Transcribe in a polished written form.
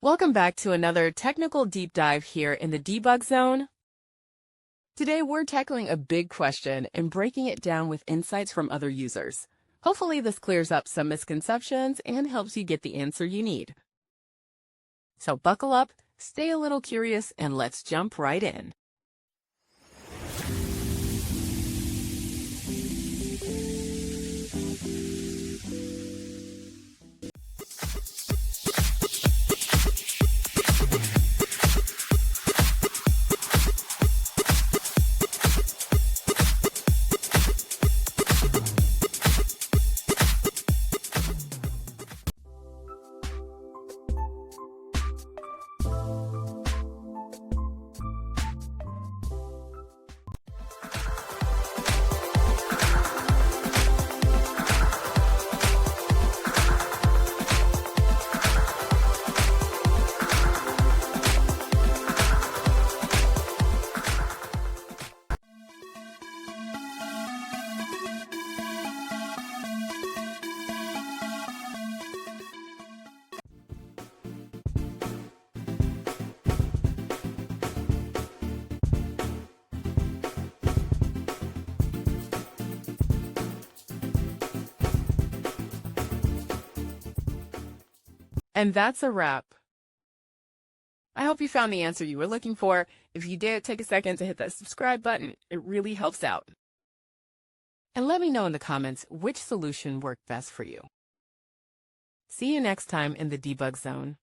Welcome back to another technical deep dive here in the debug zone. Today we're tackling a big question and breaking it down with insights from other users. Hopefully this clears up some misconceptions and helps you get the answer you need. So buckle up, stay a little curious, and let's jump right in. And that's a wrap. I hope you found the answer you were looking for. If you did, take a second to hit that subscribe button. It really helps out. And let me know in the comments which solution worked best for you. See you next time in the debug zone.